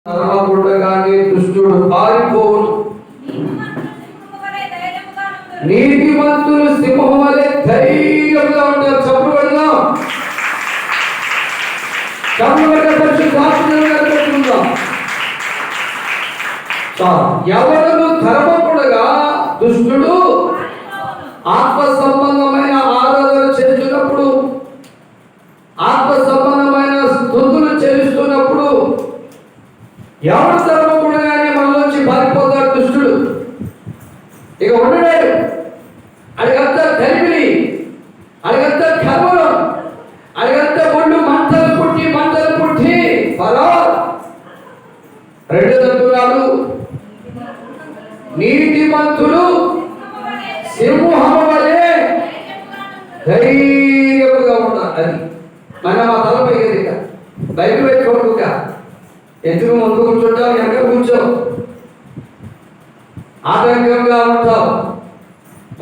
తరమకుండగానే దుష్టుడు పారిపోవును, నీతిమంతులు సింహం వలె ధైర్యంగా ఉంటారు. చప్పుడు పెడదాం, ఎవరు తరమకుండగా దుష్టుడు ఆత్మ సంబంధమైన ఆరాధన చేస్తున్నప్పుడు, ఆత్మ సంబంధమైన స్తుతులు చెల్లిస్తున్నప్పుడు ఎవరు తరమకుండగానే మనలోంచి పారిపోతాడు దుష్టుడు. ఇక ఉండలేడు. అడిగంతా తరిమిలి, అడిగంతా కర్మలం, అడిగంతా ఒళ్ళు మంటలు పుట్టి పరా రెండు తంతున్నారు. నీతిమంతులు సింహం వలె ధైర్యముగా ఉన్నారు. అది మనం ఆ తలపై బయట పెట్టుకోక ఎందుకు ముందు కూర్చుంటావు, వెనక కూర్చో, ఆటంకంగా ఉంటావు.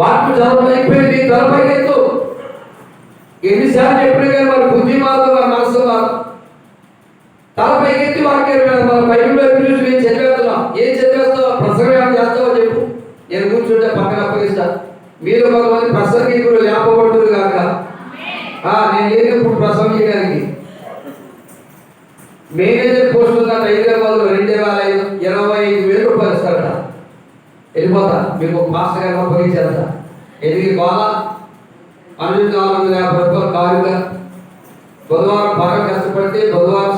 వాటి జలం అయిపోయింది, తలపై ఎత్తు. ఎన్నిసార్లు చెప్పిన కానీ మన బుద్ధి మాత్రం మన మనసు మాత్రం తలపై ఎత్తి వాక్యం మన బైబిల్లో చూసి మేము చదివేస్తున్నాం. ఏం చదివేస్తావో, ప్రసంగం చేస్తావో చెప్పు, నేను కూర్చుంటే పక్కన అప్పగిస్తాను. మీరు కొంతమంది ప్రసంగికులు లేపబడుతున్నారు కాక నేను లేనప్పుడు ప్రసంగించడానికి మేనేజర్ పోస్ట్ ఉందంట హైదరాబాద్లో 2025,000 రూపాయలు ఇస్తారట. వెళ్ళిపోతా, మీకు ఒక మాస్టర్ గారు అప్పగించారట. ఎదిగి బాగా 450 రూపాయలు కారుగా బుధవారం పగలు కష్టపడితే, బుధవారం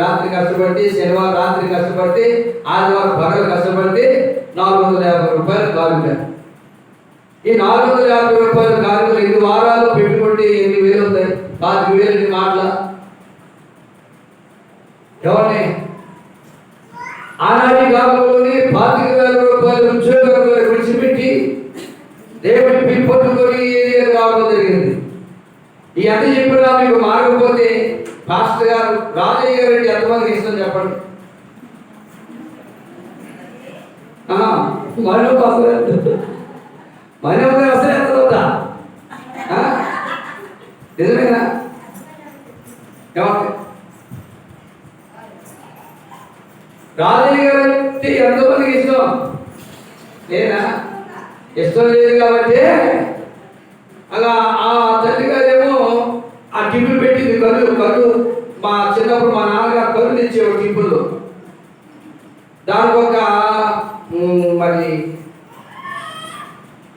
రాత్రి కష్టపడితే, శనివారం రాత్రి కష్టపడితే, ఆదివారం పగలు కష్టపడితే 450 రూపాయలు కారుగా. ఈ 450 రూపాయల కారులు 2 వారాలు పెట్టుకుంటే 8,000 అవుతాయి. 5,000 మాటల ఎవరిని ఆనాటి కాలంలోనే 25,000 రూపాయలు ఉద్యోగాలు విడిచిపెట్టి దేవుని పిలుపొట్టుకొని రావడం జరిగింది. ఈ అంత చెప్పినా మీకు మారకపోతే పాస్టర్ గారు రాజయ్య గారు అంటే ఎంతమందికి ఇష్టం చెప్పండి. మనోగా అసలు ఎంత అవుతా నిజమేనా? రాజయ్య గారు అంటే ఎంతమందికి ఇష్టం లేదా? ఇష్టం లేదు కాబట్టి అలా ఆ తల్లి గారేమో ఆ టిప్పులు పెట్టింది. కళ్ళు మా చిన్నప్పుడు మా నాన్నగారు కళ్ళు తెచ్చేవాడు టిప్పులు. దానికి ఒక మరి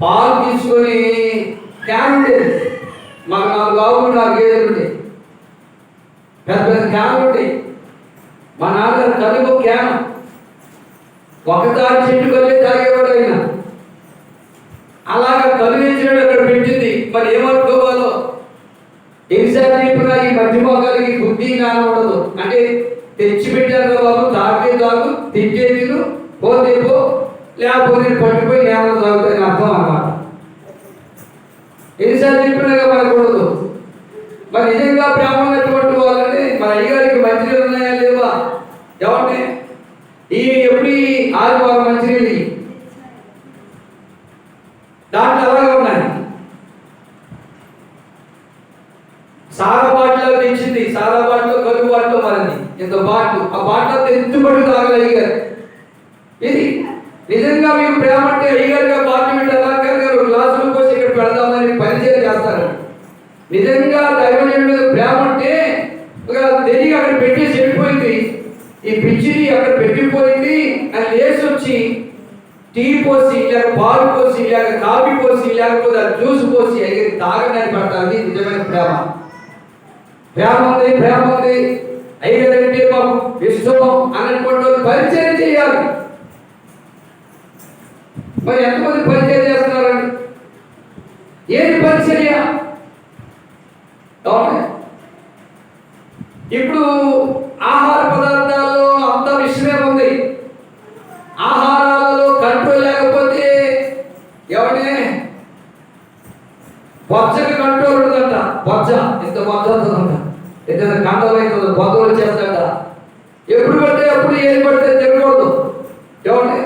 పాలు తీసుకొని క్యాన్ ఉండేది. మాకు 4 ఆవులు 4 గేదెలు ఉంటాయి, పెద్ద పెద్ద క్యాన్ ఉంటాయి. మా నాన్నగారు కలుగు క్యాన్ ఒకసారి చెట్టు కళ్ళే తాగేవాడు అయినా. అలాగా కళ్ళు తెచ్చినాడు, అక్కడ పెట్టింది. మరి ఏమనుకోవాలో ఎన్నిసార్లు చెప్పినా ఈ మధ్య మొక్కలకి బుద్ధి జ్ఞానం ఉండదు. అంటే తెచ్చి పెట్టారు బాబు, తాగే తాగు, తింటే తిను, పోతే పో, లేకపోతే పట్టుపోయి జ్ఞానం తాగుతాయని అర్థం అన్నమాట. ఎన్నిసార్లు చెప్పినాగా మనకూడదు. మరి నిజంగా ప్రేమ ఉన్నటువంటి వాళ్ళని మన అయ్యగారికి మంచినీళ్ళు ఉన్నాయా లేవా? ఎవరిని ఈ ఎప్పుడు ఆదివారం మంచినీళ్ళు దాంట్లో అలాగే ఉన్నాయి. సారా బాటిలో తెచ్చింది, సారా బాటిలో కలుగు బాటిలో మారింది. ఇంత బాటిల్, ఆ బాటిల్ ఎత్తుబడి తాగలి అయ్యగారు. ఇది నిజంగా మీకు ప్రేమ అంటే అయ్యగారుగా బాటిల్ పెట్టి అలాగే గ్లాసులు పోసి ఇక్కడ పెడదామని పరిచయం చేస్తారు. నిజంగా దైవజనుడి మీద ప్రేమ అంటే తెలియ అక్కడ పెట్టేసి వెళ్ళిపోయింది. ఈ పిచ్చిని అక్కడ పెట్టిపోయింది అని లేచి వచ్చి టీ పోసి, లేక పాలు పోసి, లేక కాఫీ పోసి, లేకపోతే జ్యూస్ పోసి అయ్యి తాగడానికి పడతారు. నిజమైన ప్రేమ. ప్రేమ ఉంది అయ్యారంటే మాకు ఇష్టం అన్నటువంటి పరిచయం చేయాలి. మరి ఎంతమంది పరిచయం చేస్తున్నారండి? ఏది పరిచర్య? ఇప్పుడు ఆహార పదార్థాల్లో అంత విషయమే ఉంది. ఆహారాలలో కంట్రోల్ లేకపోతే ఎవరినే బొచ్చకి కంట్రోల్ ఉండదంట. బొచ్చ ఇంత బొచ్చ అవుతుందంట, ఇంత కండలు అవుతుంది, బొద్దలు వచ్చేస్తుందంట. ఎప్పుడు పడితే అప్పుడు ఏది పడితే తినకూడదు. ఎవరిని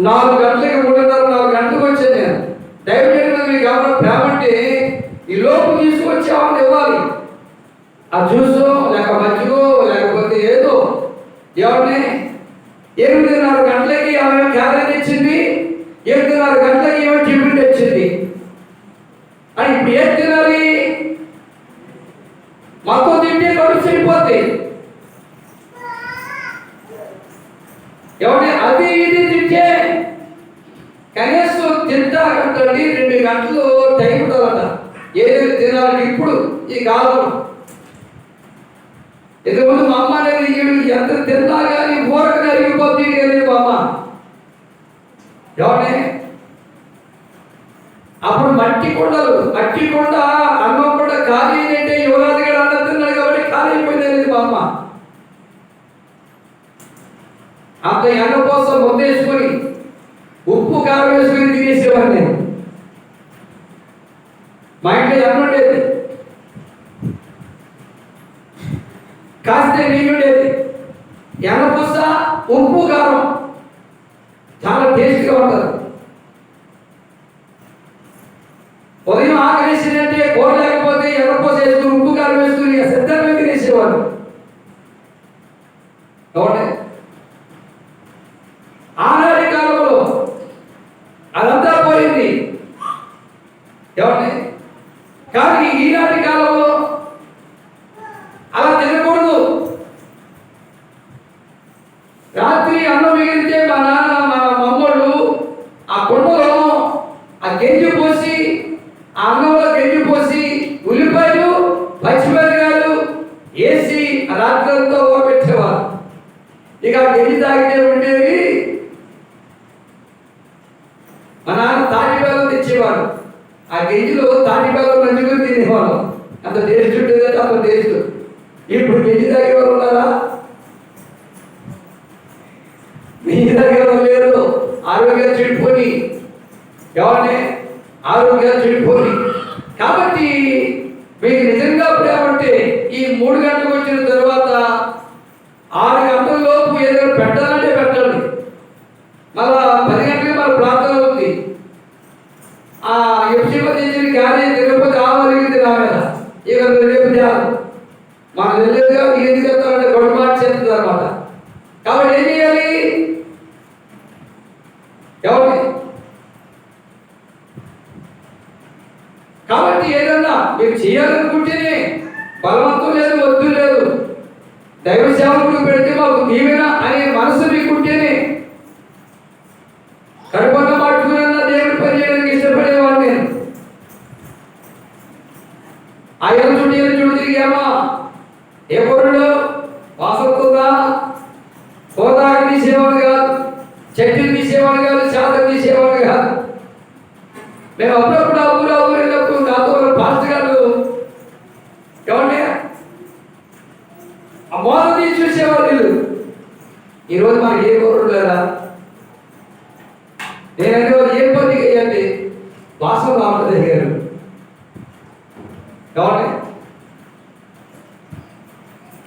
4 గంటలకి 3:30-4 గంటలకు వచ్చాను నేను. దైవజనుడు మీకు ఎవరైనా ప్రేమ అంటే ఈ లోపు తీసుకొచ్చి ఆమెను ఇవ్వాలి. ఆ జ్యూసో లేక మజ్జిగో లేకపోతే ఏదో ఎవరిని 8:30 గంటలకి ఆమె క్యారెట్ తెచ్చింది, 8:30 గంటలకి ఏమో టిఫిన్ తెచ్చింది అని ఇప్పుడు ఏం తినాలి? మొత్తం తింటే కడుపు చెడిపోద్ది. ఎవరి అది ఇది తింటే కనీసం తింటా కట్టండి 2 గంటలు టైం ఉండాలట ఏదైనా తినాలని. ఇప్పుడు ఈ కాలం ఇంతకుముందు మా అమ్మ అనేది ఎంత తిన్నా కానీ ఊరక అరిగిపోతుంది అనేది మా అమ్మ. ఎవరి అప్పుడు మట్టి కుండ అన్నం కూడా ఖాళీ అంటే యువరాజు గారు అన్నం తిన్నాడు కాబట్టి ఖాళీ అయిపోయింది అనేది మా అమ్మ. అంత ఎండ కోసం ముద్దేసుకొని ఉప్పు కారం వేసుకొని తినేసేవాడిని నేను. మా ఇంట్లో ఎన్న ఉండేది, కాస్త నీళ్ళు ఉండేది, ఎన్నపూస ఉప్పు కారం చాలా టేస్ట్గా ఉంటుంది. ఉదయం ఆకలిసినట్టే కూర లేకపోతే ఎన్నపూస వేసుకుని ఉప్పు కారం వేసుకుని సిద్ధంగా తినేసేవాడు. కాబట్టి ఆనాటి కాలంలో అదంతా పోయింది. ఎవరిని కానీ ఈనాటి కాలంలో అలా తినకూడదు. రాత్రి అన్నం మిగిలితే మా నాన్న మా అమ్మోళ్ళు ఆ కుండలో ఆ గెంజి పోసి ఆ అన్నంలో గెంజి పోసి ఉల్లిపాయలు పచ్చిమిరపకాయలు వేసి రాత్రంతా ఊరబెట్టేవారు. ఇక ఆ గెంజి తాగితే ఉండేవి. మా నాన్న తాటి బెల్లం తెచ్చేవాడు, ఆ గెంజిలో తాటి బెల్లం నంచుకొని తినేవాడు. అంత టేస్ట్ ఉండేదంటే అంత టేస్ట్. ఇప్పుడు గెంజి తాగేవారు ఉన్నారా? గెంజి తాగేవారు లేరు. ఆరోగ్యాలు చెడిపోయి ఎవరిని ఆరోగ్యాలు చెడిపోయి. కాబట్టి మీకు నిజంగా ప్రేమ అంటే ఈ 3 గంటలకు వచ్చిన తర్వాత 6 గంటల లోపు ఏదైనా పెట్టాలంటే పెట్టండి. మళ్ళా 10 గంటలకి మన ప్రార్థన అవుతుంది. ఆ ఎప్సిపతి ఇచ్చిన క్యారేజ్ తిరగకపోతే ఆవలిగింది నా మీద. ఇక రేపు మనకు తెలియదుగా ఎందుకు వెళ్తామంటే గొడవ మార్చేస్తుంది అనమాట. కాబట్టి ఏం చేయాలి? ఎవరి కాబట్టి ఏదన్నా మీరు చేయాలనుకుంటేనే బలవంతం లేదు, వద్దు లేదు. దైవ సేవకుడు పెడితే మాకు దీవెన అనే మనసు మీకుంటేనే కడుపన్న పట్టుకున్న దేవుడి పని చేయడానికి ఇష్టపడేవాడు నేను. ఆ చుట్టూ తిరిగామా ఏ పొరుడు వాసంతుందా? హోదాకి తీసేవాడు కాదు, చెట్టుని తీసేవాడు కాదు, శాతం తీసేవాడు కాదు. మేము అప్పుడప్పుడు ఆ ఊరు వెళ్ళినప్పుడు నాతో పాస్టర్ గారు ఏమంటే ఆ మోసం తీసి చూసేవాడు వీళ్ళు. ఈరోజు మనకి ఏ పొరుడు లేదా? నేనంటే ఏం పని చేయండి వాసన రావడం దగ్గర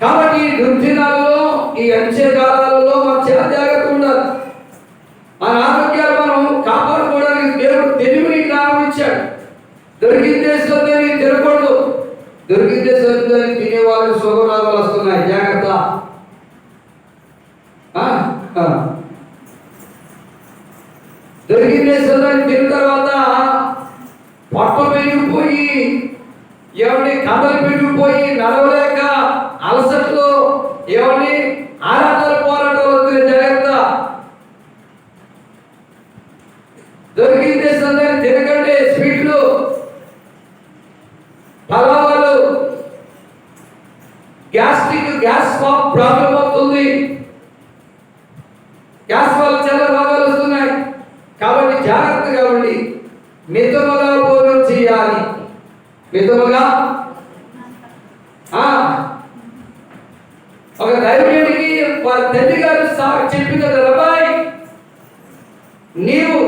కాబట్టి దుర్దినాల్లో ఈ అంచె కాలాలలో మనం చాలా జాగ్రత్త ఉండాలి. మన ఆరోగ్యాలు మనం కాపాడుకోవడానికి దేవుడు తెలివిని జ్ఞానం ఇచ్చాడు. దొరికిందే సొంతని తినకూడదు. దొరికిందే సొంతని తినేవాళ్ళు శుభరాగాలు వస్తున్నాయి, జాగ్రత్త. దొరికిందే సొంతని తిన్న తర్వాత పొట్ట పెరిగిపోయి ఎవరిని కథలు పెరిగిపోయి నడవలేక అలసట్లో ఎవరిని ఆరాటాలు పోరాటాలు వస్తున్నాయి, జాగ్రత్త. దొరికిందే సొంతని తినకండి. స్వీట్లు, పలావాలు, గ్యాస్ ప్రాబ్లం అవుతుంది. గ్యాస్ వల్ల చాలా రోగాలు వస్తున్నాయి. కాబట్టి జాగ్రత్తగా ఉండి మితముగా భోజనం చేయాలి. మితముగా ఒక దైవజనుడికి వారి తల్లి గారు చెప్పింది కదా, అబ్బాయి నీవు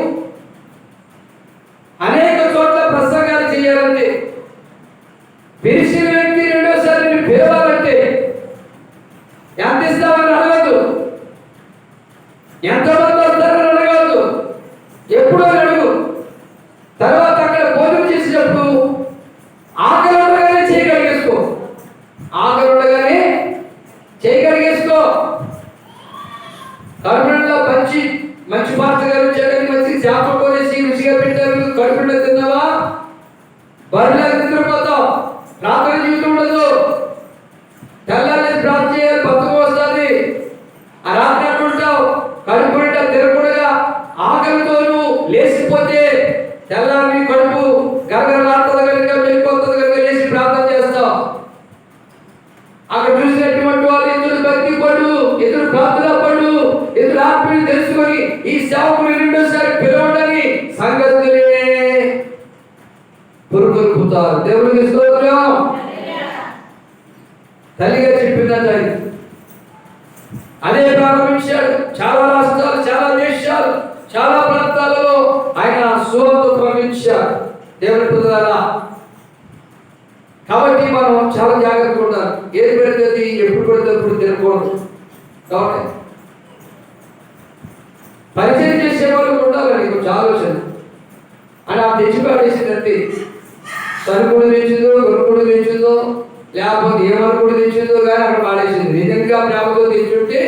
అనేక చోట్ల ప్రసంగాలు చేయాలంటే, పిలిచిన వ్యక్తి రెండోసారి నేను పిలవాలంటే ఎంత ఇస్తామని అడగద్దు, ఎంతమంది వస్తారని అడగద్దు, ఎప్పుడో అడుగు. తర్వాత అక్కడ భోజనం చేసేటప్పుడు ఆకలిగానే చేయగలిగేసుకో. ఆ ఆకలి ఉండగానే చేయగలిగేసుకో. కడుపులో మంచి పాత్ర గారు చేయడానికి మంచి చేపలు కొనేసి రుచిగా పెట్టారు, కడుపులో తిన్నావా బరిలో నిద్రపోతావు, ప్రార్థన జీవితం ఉండదు. తెల్లారి ప్రార్థన చేయాలి, బతుకు వస్తుంది. ఆ రాత్రి అంటుంటావు కడుపు తినకుండా ఆకలితోనూ లేచిపోతే తెల్లారి కడుపు గరగరలాడుతుంది కనుక వెళ్ళిపోతుంది కనుక లేచి ప్రార్థన చేస్తావు. అక్కడ చూసినటువంటి వాళ్ళు ఎదురు భక్తి పడు, ఎదురు ప్రార్థన పడు, ఎదురు ఆత్మీయులు తెలుసుకొని ఈ సేవకులు రెండోసారి పిలవడని సంగతులే పురుగొల్పుతారు. దేవునికి స్తోత్రం. తల్లిగా చెప్పిందంట అదే ప్రారంభించాడు. చాలా రాష్ట్రాలు, చాలా దేశాలు, చాలా ప్రాంతాలలో ఆయన సువార్త ప్రకటించాడు. దేవుని పిల్లలారా, కాబట్టి మనం చాలా జాగ్రత్తగా ఉండాలి. ఏది పెడితే ఎప్పుడు పెడితే అప్పుడు తినకూడదు. కాబట్టి పరిచయం చేసే వాళ్ళు ఉండాలని కొంచెం ఆలోచన. అని ఆ తెచ్చిపాడేసిందంటే సరుకుడు తెచ్చిందో, గొరుకుడు తెచ్చిందో, లేకపోతే ఏమనుకుడు తెచ్చిందో కానీ అక్కడ పాడేసింది. నిజంగా ప్రేమతో తెచ్చుంటే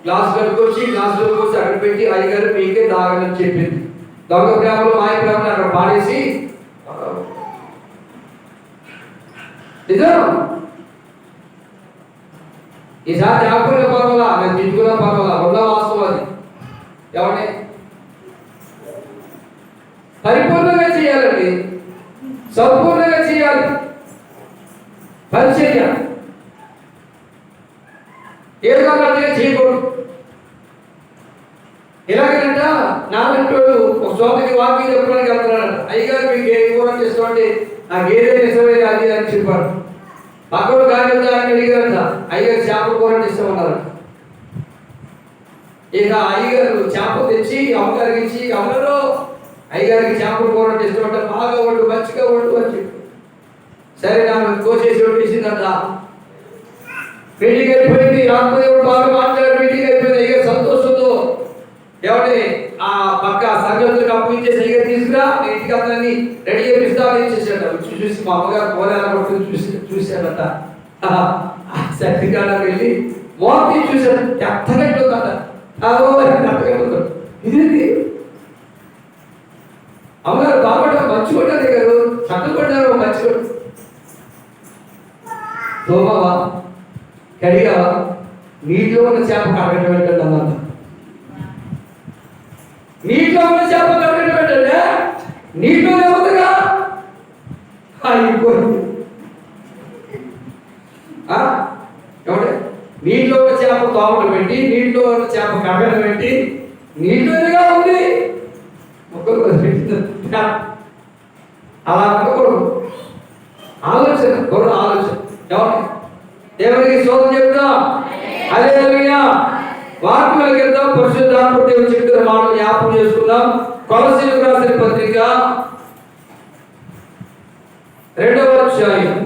గ్లాస్ కట్టుకొచ్చి గ్లాసులో పోసి అక్కడ పెట్టి అయ్యగారు మీకే తాగని చెప్పింది. దొంగ ప్రేమలు, మాయ ప్రేమలు అక్కడ పాడేసి నిజం. ఈసారి ఆకుల పర్వాలా, మేము తిట్టుకున్న పర్వాలా, ఉన్న వాస్తవం అది. ఏమంటే పరిపూర్ణంగా చేయాలండి, సంపూర్ణంగా చేయాలి పరిచర్య. ఏదో అన్నట్టుగా చేయకూడదు. ఎలాగంట నాలంటోడు ఒక చోటకి వాకింగ్ చెప్పడానికి వెళ్తున్నాడు. అయ్యగారు మీకు ఏ కూర చేస్తామంటే నాకు ఏదైనా ఇష్టమైన అది అని చెప్పాడు. పక్కడు కానీ అని అడిగారంట. అయ్యగారు చేపల కూర ఇష్టమన్నారంట. ఇక అయ్యగారు చేప తెచ్చి అమ్మగారికి ఇచ్చి, అమ్మగారు అయ్యగారికి చేపల కూర ఇష్టమంట, బాగా వండు, మంచిగా వండు అని చెప్పి సరే నాకు కోసేసి వండేసిందంట. మీటింగ్ అయిపోయింది. ఆత్మదేవుడు బాగా మాట్లాడి మీటింగ్ అయిపోయింది. అయ్యగారు సంతోషంతో ఎవరి ఆ పక్క సంగతులకు అప్పగించేసి అయ్యగారు తీసుకురా ఇంటికి అందరినీ రెడీ చేపిస్తా ఇచ్చేసాడ. చూసి మా అమ్మగారు పోలేలా పట్టుకుని చూశాడట. సర్టిఫికేట్ వెళ్ళి మోర్తి చూశాడు. ఎత్తగట్టుందట. ఇదేంటి అమ్మగారు బాగుంటా మంచిగా గారు చక్కబడ్డారు. మంచిగా తోమవా, కడిగావా, నీటిలో ఉన్న చేప కడగట పెట్టండి అన్నమాట. నీటిలో ఉన్న చేప కడగట పెట్టండి. నీటిలో ఏమవుతుందిగా అయిపోయింది. ఏమంటే నీటిలో ఉన్న చేప తోమట పెట్టి, నీటిలో ఉన్న చేప కడగట పెట్టి, నీటిలోగా ఉంది అలా అనుకోకూడదు. ఆలోచన గొడవ ఆలోచన. దేవునికి స్తోత్రం చెప్తాం. హల్లెలూయా. వాక్యంలోకి వెళ్దాం. పరిశుద్ధాత్మ దేవుడు చెప్తున్న మాటలు జ్ఞాపకం చేసుకుందాం. కొలస్సీయులకు రాసిన పత్రిక 2వ అధ్యాయం